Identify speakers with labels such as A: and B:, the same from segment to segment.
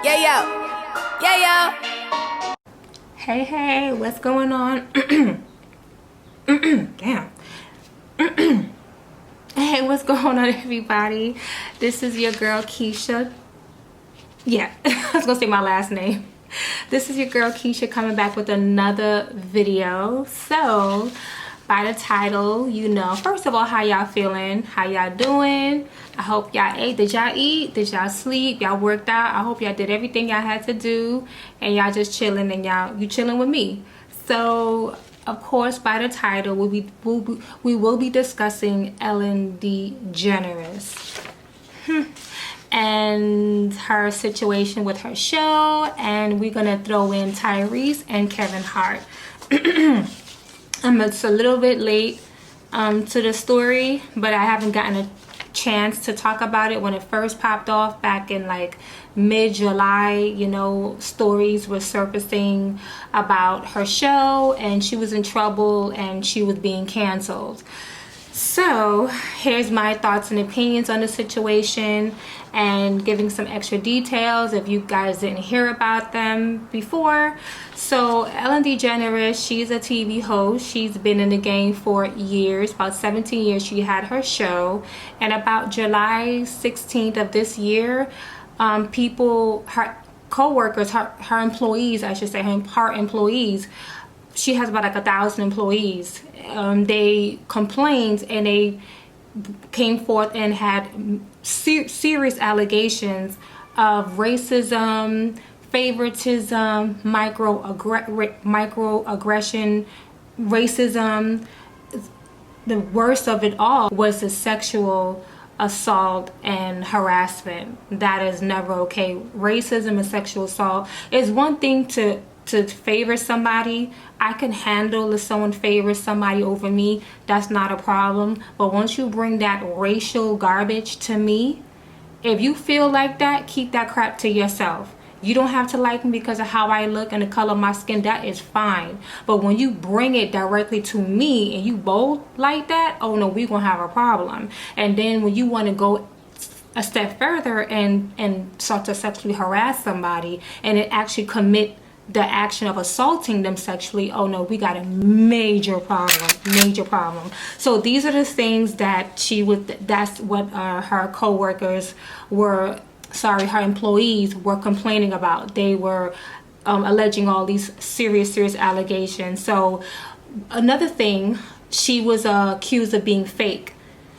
A: Yeah, yo. Yeah, yo.
B: Hey, what's going on? Damn. Hey, what's going on, everybody? This is your girl, Keisha. Yeah, I was gonna say my last name. This is your girl, Keisha, coming back with another video. So, by the title, you know, first of all, how y'all feeling? How y'all doing? I hope y'all ate. Did y'all eat? Did y'all sleep? Y'all worked out? I hope y'all did everything y'all had to do, and y'all just chilling, and you chilling with me. So, of course, by the title, we will be discussing Ellen DeGeneres and her situation with her show, and we're gonna throw in Tyrese and Kevin Hart. It's a little bit late to the story, but I haven't gotten a chance to talk about it. When it first popped off back in like mid-July, you know, stories were surfacing about her show, and she was in trouble and she was being canceled. So here's my thoughts and opinions on the situation, and giving some extra details if you guys didn't hear about them before. So Ellen DeGeneres, she's a TV host. She's been in the game for years, about 17 years. She had her show, and about July 16th of this year, her co-workers, her employees, I should say, her employees, she has about like 1,000 employees. They complained, and they came forth and had serious allegations of racism, favoritism, microaggression, racism. The worst of it all was the sexual assault and harassment. That is never okay. Racism and sexual assault is one thing to favor somebody. I can handle if someone favors somebody over me. That's not a problem. But once you bring that racial garbage to me, if you feel like that, keep that crap to yourself. You don't have to like me because of how I look and the color of my skin. That is fine. But when you bring it directly to me and you bold like that, oh no, we're gonna have a problem. And then when you want to go a step further and start to sexually harass somebody and it actually commit the action of assaulting them sexually, oh no, we got a major problem. So these are the things that that's what her co-workers were, her employees were complaining about. They were alleging all these serious allegations. So another thing, she was accused of being fake.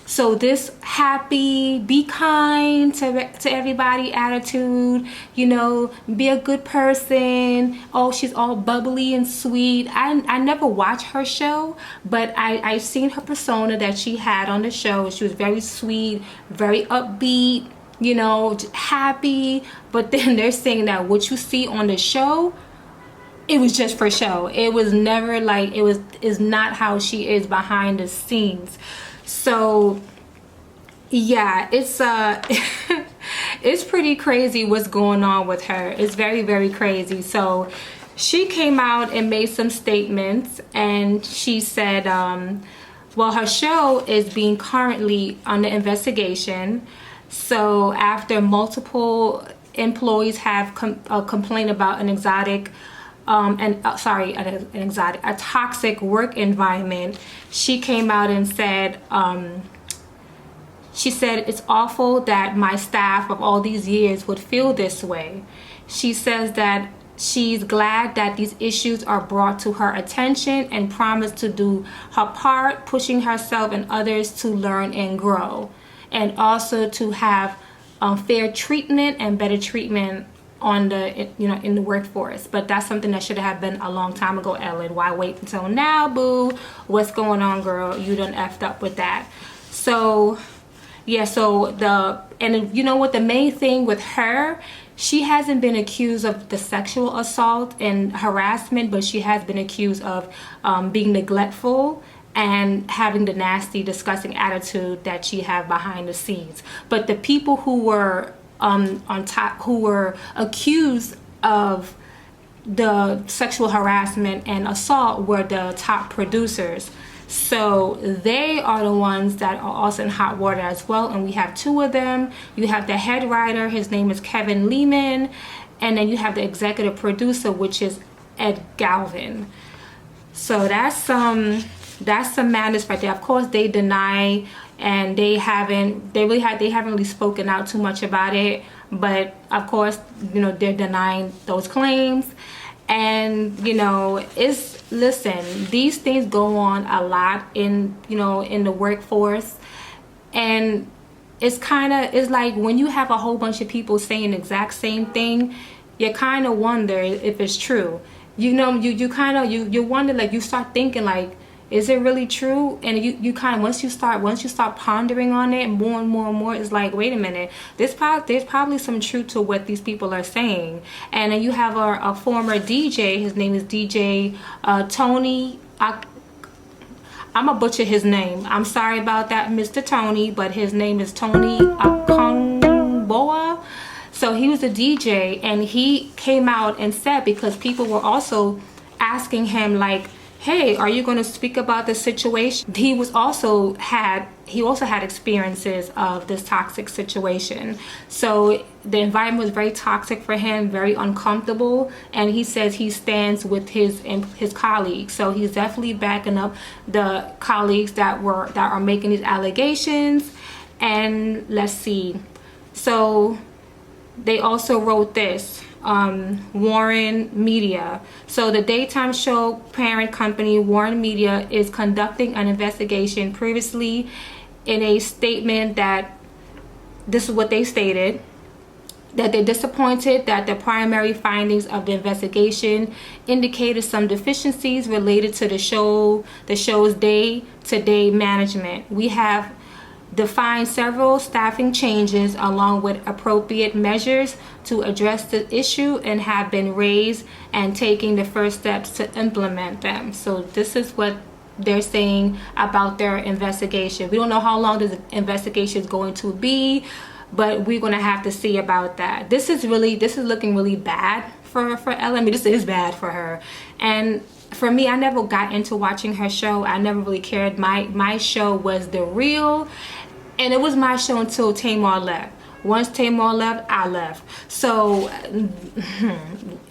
B: So this happy, be kind to everybody attitude, you know, be a good person. Oh, she's all bubbly and sweet. I never watched her show, but I've seen her persona that she had on the show. She was very sweet, very upbeat, you know, happy. But then they're saying that what you see on the show, it was just for show. It was never like, is not how she is behind the scenes. So yeah, it's it's pretty crazy what's going on with her. It's very crazy. So she came out and made some statements, and she said, well, her show is being currently under investigation. So after multiple employees have complained about a toxic work environment, she came out and said, she said, it's awful that my staff of all these years would feel this way. She says that she's glad that these issues are brought to her attention and promised to do her part, pushing herself and others to learn and grow, and also to have fair treatment and better treatment on the, you know, in the workforce. But that's something that should have been a long time ago, Ellen. Why wait until now, boo? What's going on, girl? You done effed up with that. So yeah, so and you know what, the main thing with her, she hasn't been accused of the sexual assault and harassment, but she has been accused of being neglectful and having the nasty, disgusting attitude that she had behind the scenes. But the people who were on top, who were accused of the sexual harassment and assault, were the top producers. So they are the ones that are also in hot water as well. And we have two of them. You have the head writer, his name is Kevin Lehman. And then you have the executive producer, which is Ed Galvin. So that's some madness right there. Of course, they deny, and they haven't really spoken out too much about it. But of course, they're denying those claims. And listen, these things go on a lot in the workforce, and it's like when you have a whole bunch of people saying the exact same thing, you kind of wonder if it's true. You wonder, like, you start thinking, like, is it really true? And you kind of, once you start pondering on it more and more and more, it's like, wait a minute, there's probably some truth to what these people are saying. And then you have a former DJ, his name is DJ Tony. I'm gonna butcher his name. I'm sorry about that, Mr. Tony, but his name is Tony Akongboa. So he was a DJ, and he came out and said, because people were also asking him, like, hey, are you going to speak about the situation? He also had experiences of this toxic situation. So the environment was very toxic for him, very uncomfortable, and he says he stands with his colleagues. So he's definitely backing up the colleagues that are making these allegations. And let's see. So they also wrote this. Warren Media. So the daytime show parent company Warren Media is conducting an investigation. Previously, in a statement, that this is what they stated, that they're disappointed that the primary findings of the investigation indicated some deficiencies related to the show's day-to-day management. We have defined several staffing changes along with appropriate measures to address the issue, and have been raised and taking the first steps to implement them. So this is what they're saying about their investigation. We don't know how long this investigation is going to be, but we're going to have to see about that. This is looking really bad for Ellen. I mean, this is bad for her. And for me, I never got into watching her show. I never really cared. My show was The Real, and it was my show until Tamar left. Once Tamar left, I left. So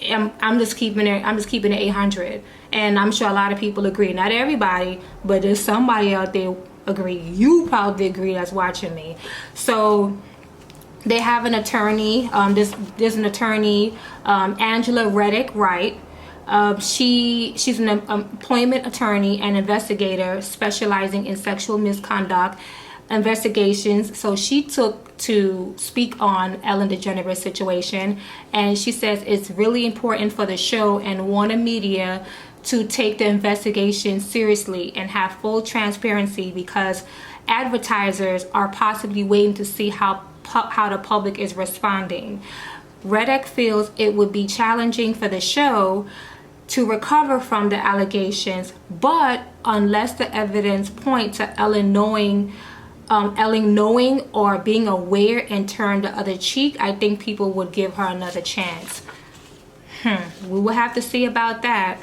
B: I'm just keeping it 800, and I'm sure a lot of people agree. Not everybody, but there's somebody out there agree. You probably agree that's watching me. So they have an attorney. There's an attorney, Angela Reddick Wright. She's an employment attorney and investigator specializing in sexual misconduct investigations. So she took to speak on Ellen DeGeneres situation, and she says it's really important for the show and Warner Media to take the investigation seriously and have full transparency, because advertisers are possibly waiting to see how the public is responding. Reddick feels it would be challenging for the show to recover from the allegations, but unless the evidence points to Ellen knowing or being aware and turn the other cheek, I think people would give her another chance. We will have to see about that.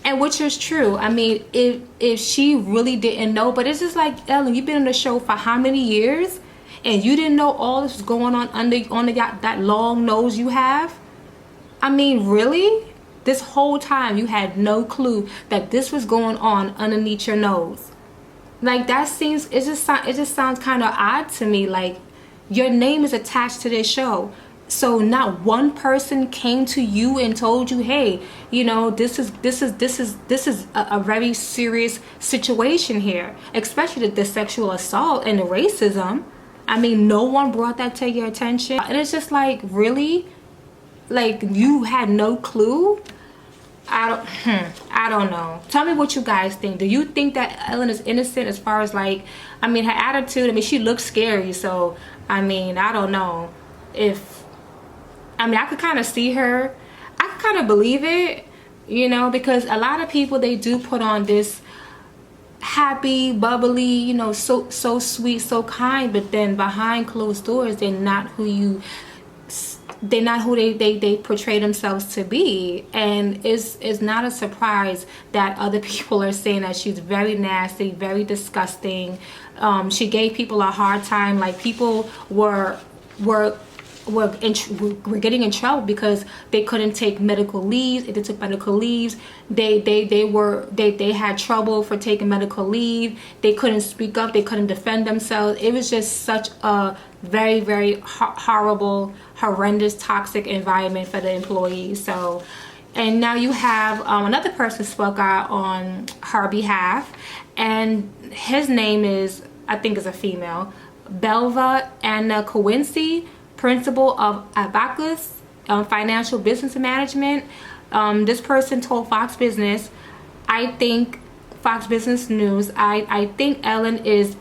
B: And which is true. I mean, if she really didn't know, but it's just like, Ellen, you've been on the show for how many years, and you didn't know all this was going on under that long nose you have? I mean, really? This whole time you had no clue that this was going on underneath your nose? Like, it just sounds kind of odd to me. Like, your name is attached to this show, so not one person came to you and told you, hey, this is a very serious situation here, especially the sexual assault and the racism. I mean, no one brought that to your attention. And it's just like, really? Like, you had no clue? I don't know. Tell me what you guys think. Do you think that Ellen is innocent as far as, like, I mean, her attitude? I mean, she looks scary. So, I mean, I don't know I could kind of see her. I could kind of believe it, because a lot of people, they do put on this happy, bubbly, so sweet, so kind, but then behind closed doors, they're not who you they're not who they portray themselves to be. And it's not a surprise that other people are saying that she's very nasty, very disgusting. She gave people a hard time. Like, people were getting in trouble because they couldn't take medical leaves. If they took medical leaves, they had trouble for taking medical leave. They couldn't speak up, they couldn't defend themselves. It was just such a very, very horrible, horrendous, toxic environment for the employees. So, and now you have another person spoke out on her behalf, and his name is, I think is a female, Belva Anna Coincy, principal of Abacus Financial Business Management. This person told Fox Business, I think Fox Business News, I think Ellen is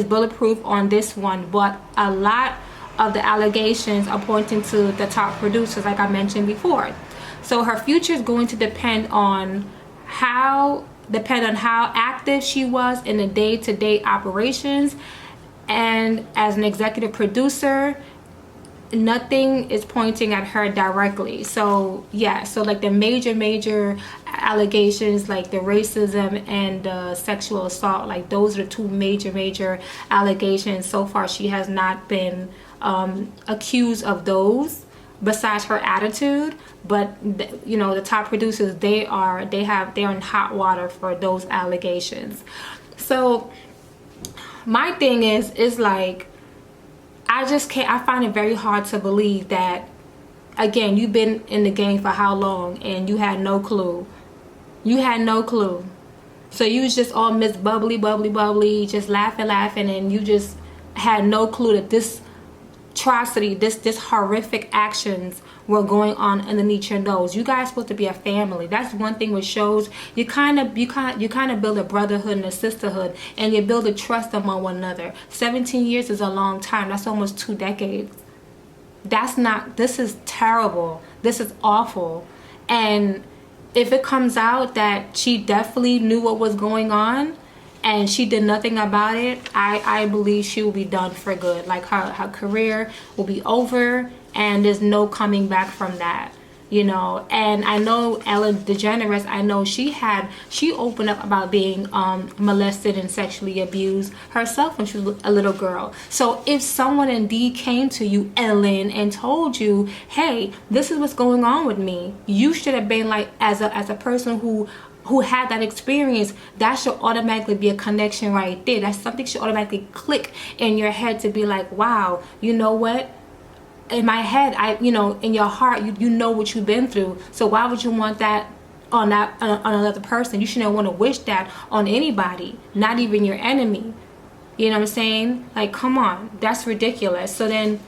B: bulletproof on this one, but a lot of the allegations are pointing to the top producers, like I mentioned before. So her future is going to depend on how active she was in the day-to-day operations. And as an executive producer, nothing is pointing at her directly. So yeah, so like the major allegations, like the racism and the sexual assault, like those are the two major allegations. So far she has not been accused of those, besides her attitude. But you know, the top producers, they're in hot water for those allegations. So my thing is like, I just can't, I find it very hard to believe that, again, you've been in the game for how long and you had no clue. You had no clue. So you was just all Miss Bubbly, just laughing, and you just had no clue that this atrocity, this horrific actions were going on underneath your nose. You guys supposed to be a family. That's one thing with shows. You kind of build a brotherhood and a sisterhood, and you build a trust among one another. 17 years is a long time. That's almost 2 decades. This is terrible. This is awful. And if it comes out that she definitely knew what was going on and she did nothing about it, I believe she will be done for good. Like her career will be over, and there's no coming back from that, you know. And I know Ellen DeGeneres, I know she opened up about being molested and sexually abused herself when she was a little girl. So if someone indeed came to you, Ellen, and told you, hey, this is what's going on with me, you should have been like, as a person who had that experience, that should automatically be a connection right there. That's something should automatically click in your head to be like, wow, you know what? In my head, in your heart, you know what you've been through. So why would you want that on another person? You shouldn't want to wish that on anybody, not even your enemy. You know what I'm saying? Like, come on, that's ridiculous. So then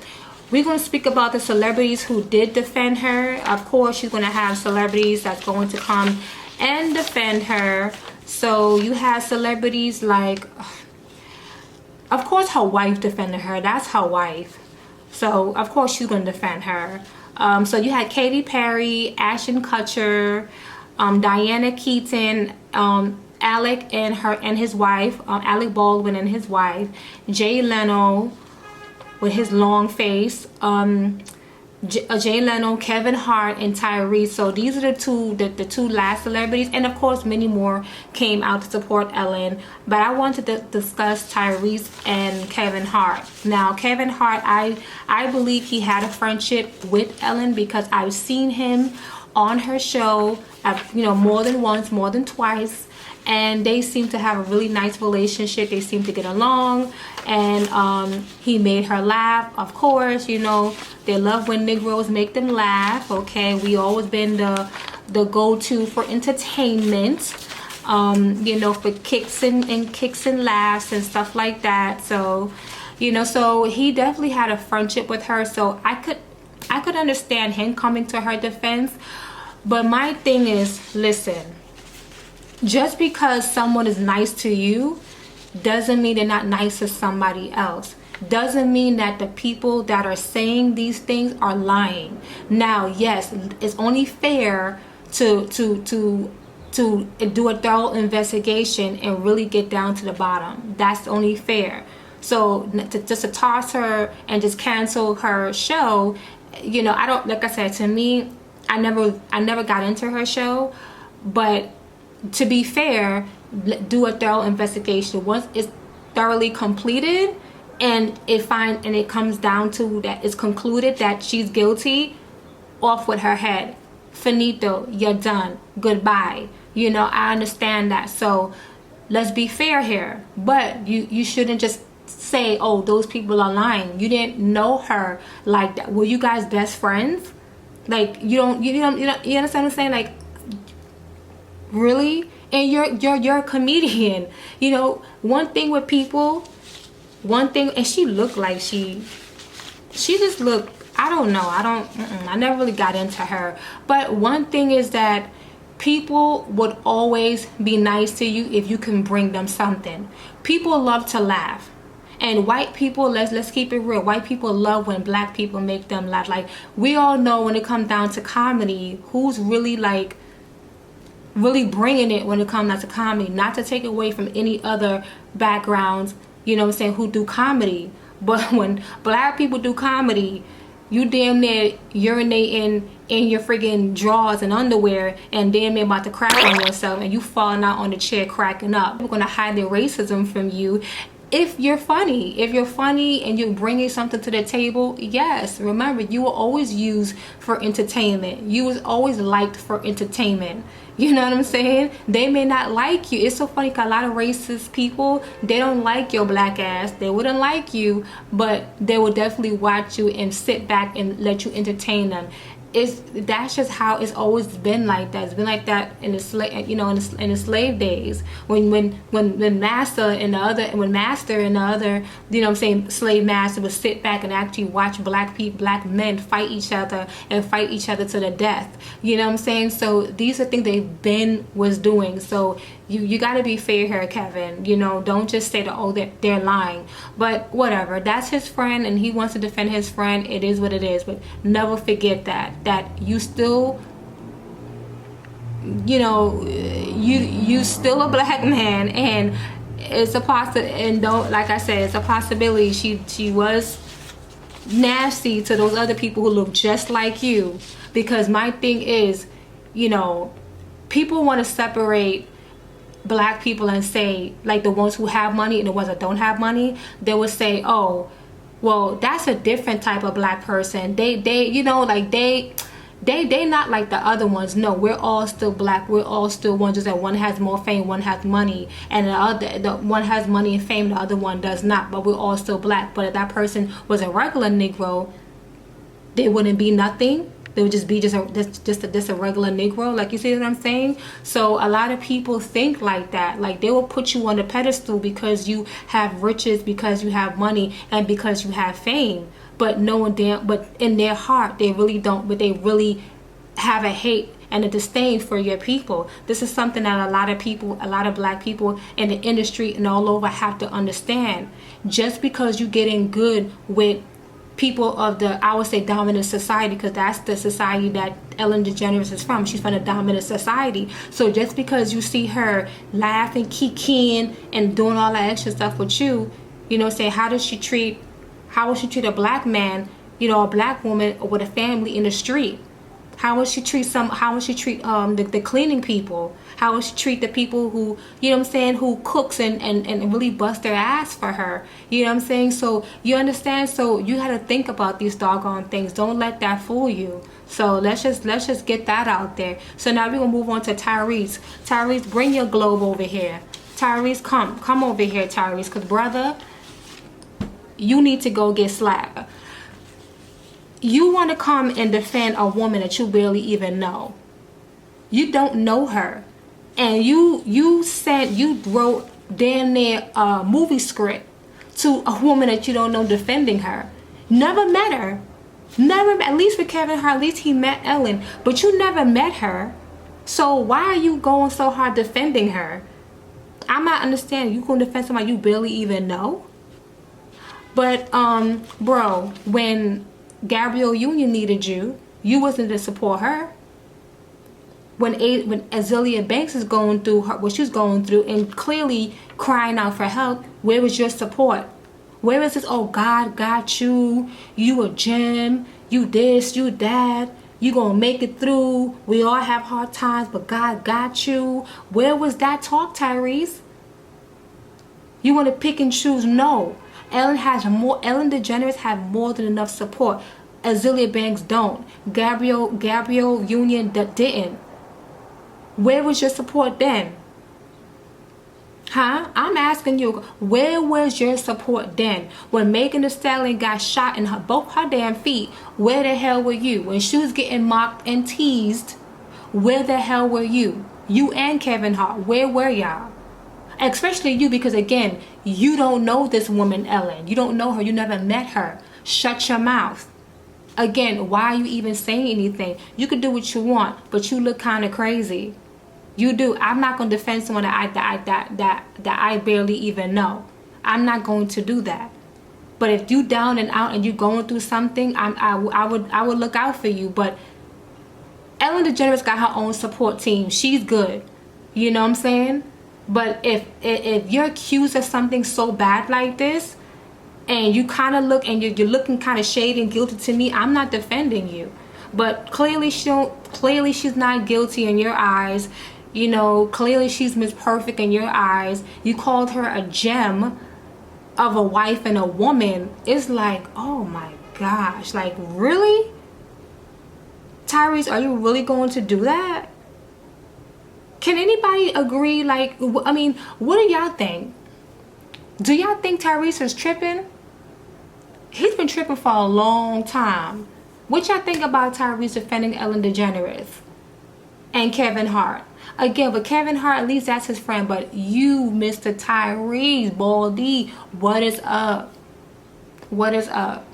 B: we're going to speak about the celebrities who did defend her. Of course, she's going to have celebrities that's going to come and defend her. So you have celebrities like, of course, her wife defended her. That's her wife. So of course she's going to defend her. So you had Katy Perry, Ashton Kutcher, Diana Keaton, Alec and his wife, Alec Baldwin and his wife, Jay Leno with his long face, Jay Leno, Kevin Hart, and Tyrese. So these are the two last celebrities, and of course many more came out to support Ellen. But I wanted to discuss Tyrese and Kevin Hart. Now Kevin Hart, I believe he had a friendship with Ellen, because I've seen him on her show, more than once, more than twice. And they seem to have a really nice relationship. They seem to get along, and he made her laugh. Of course, they love when Negroes make them laugh. Okay, we always been the go-to for entertainment, for kicks and laughs and stuff like that. So, so he definitely had a friendship with her. So I could understand him coming to her defense. But my thing is, listen. Just because someone is nice to you doesn't mean they're not nice to somebody else. Doesn't mean that the people that are saying these things are lying. Now, yes, it's only fair to do a thorough investigation and really get down to the bottom. That's only fair. So just to toss her and just cancel her show, you know, I don't, like I said, to me, I never got into her show. But to be fair, do a thorough investigation. Once it's thoroughly completed and it comes down to that, it's concluded that she's guilty, off with her head. Finito, you're done. Goodbye. You know, I understand that. So let's be fair here. But you shouldn't just say, oh, those people are lying. You didn't know her like that. Were you guys best friends? Like, you understand what I'm saying? Like, really? And you're a comedian. You know, one thing with people, and she looked like she just looked, I don't know, I never really got into her. But one thing is that people would always be nice to you if you can bring them something. People love to laugh. And white people, let's keep it real. White people love when black people make them laugh. Like, we all know when it comes down to comedy, who's really like really bringing it when it comes down to comedy. Not to take away from any other backgrounds, you know what I'm saying, who do comedy. But when black people do comedy, you damn near urinating in your friggin' drawers and underwear and damn near about to crack on yourself, and you falling out on the chair cracking up. We're gonna hide their racism from you. If you're funny and you're bringing something to the table, yes, remember, you were always used for entertainment. You was always liked for entertainment. You know what I'm saying? They may not like you. It's so funny because a lot of racist people, they don't like your black ass. They wouldn't like you, but they will definitely watch you and sit back and let you entertain them. That's just how it's always been like that. It's been like that in the slave, you know, in the slave days, when master and the other, you know what I'm saying, slave master would sit back and actually watch black men fight each other to the death. You know what I'm saying? So these are things they've been was doing. So you got to be fair here, Kevin. You know, don't just say that, oh, they're lying. But whatever, that's his friend and he wants to defend his friend. It is what it is. But never forget that you still, you know, you still a black man, and it's a and don't, like I said, it's a possibility she was nasty to those other people who look just like you. Because my thing is, you know, people want to separate black people and say, like, the ones who have money and the ones that don't have money. They would say, oh, well, that's a different type of black person. They you know, like they not like the other ones. No, we're all still black. We're all still one, just that one has more fame, one has money, and the one has money and fame, the other one does not. But we're all still black. But if that person was a regular Negro, they wouldn't be nothing. They would just be just a regular Negro. Like, you see what I'm saying? So a lot of people think like that. Like, they will put you on the pedestal because you have riches, because you have money, and because you have fame. But but in their heart, they really don't. But they really have a hate and a disdain for your people. This is something that a lot of black people in the industry and all over have to understand. Just because you get in good with people of the, I would say, dominant society, because that's the society that Ellen DeGeneres is from. She's from a dominant society. So just because you see her laughing, kikiing, and doing all that extra stuff with you, you know, say, how would she treat a black man, you know, a black woman with a family in the street? How would she treat the cleaning people? How would she treat the people who, you know what I'm saying, who cooks and really bust their ass for her? You know what I'm saying? So you understand? So you got to think about these doggone things. Don't let that fool you. So let's just get that out there. So now we're gonna move on to Tyrese. Tyrese, bring your globe over here. Tyrese, come over here, Tyrese, because brother, you need to go get slapped. You want to come and defend a woman that you barely even know. You don't know her. And you wrote damn near a movie script to a woman that you don't know, defending her. Never met her. At least with Kevin Hart, at least he met Ellen. But you never met her. So why are you going so hard defending her? I'm not understanding. You going to defend somebody you barely even know? But, bro, when Gabrielle Union needed you wasn't to support her. When Azealia Banks is going through what she's going through and clearly crying out for help, where was your support? Where is this? Oh, God got you. You a gem. You this, you that. You gonna make it through. We all have hard times, but God got you. Where was that talk, Tyrese? You want to pick and choose? No. Ellen DeGeneres have more than enough support. Azealia Banks don't. Gabrielle Union didn't. Where was your support then? Huh? I'm asking you, where was your support then? When Megan Thee Stallion got shot in both her damn feet, where the hell were you? When she was getting mocked and teased, where the hell were you? You and Kevin Hart, where were y'all? Especially you, because again, you don't know this woman, Ellen. You don't know her. You never met her. Shut your mouth. Again, why are you even saying anything? You could do what you want, but you look kind of crazy. You do. I'm not going to defend someone that I barely even know. I'm not going to do that. But if you down and out and you going through something, I would look out for you. But Ellen DeGeneres got her own support team. She's good. You know what I'm saying? But if you're accused of something so bad like this, and you kind of look and you're looking kind of shady and guilty to me, I'm not defending you. But clearly she's not guilty in your eyes. You know, clearly she's Miss Perfect in your eyes. You called her a gem of a wife and a woman. It's like, oh my gosh, like really? Tyrese, are you really going to do that? Can anybody agree? Like, I mean, what do y'all think? Do y'all think Tyrese is tripping? He's been tripping for a long time. What y'all think about Tyrese defending Ellen DeGeneres and Kevin Hart? Again, but Kevin Hart, at least that's his friend. But you, Mr. Tyrese, Baldy, what is up? What is up?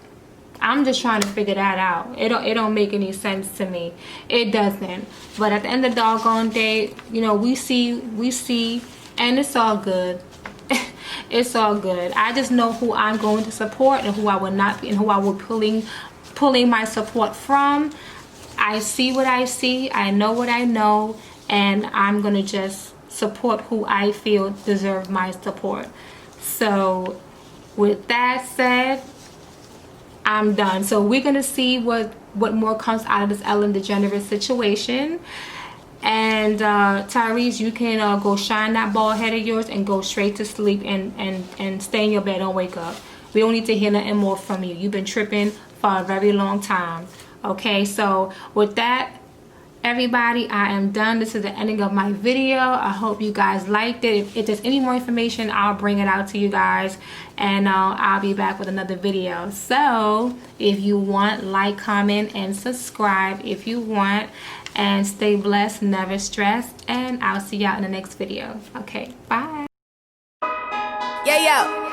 B: I'm just trying to figure that out. It don't make any sense to me. It doesn't. But at the end of the doggone day, you know, we see, and it's all good. It's all good. I just know who I'm going to support and who I will not be, and who I will pulling my support from. I see what I see. I know what I know, and I'm gonna just support who I feel deserve my support. So, with that said, I'm done. So we're gonna see what more comes out of this Ellen DeGeneres situation. And Tyrese, you can go shine that bald head of yours and go straight to sleep and stay in your bed. Don't wake up. We don't need to hear nothing more from you. You've been tripping for a very long time. Okay, so with that, everybody, I am done. This is the ending of my video. I hope you guys liked it. If there's any more information, I'll bring it out to you guys, and I'll be back with another video. So if you want, like, comment, and subscribe if you want. And stay blessed, never stressed, and I'll see y'all in the next video. Okay, bye.
A: Yeah, yeah.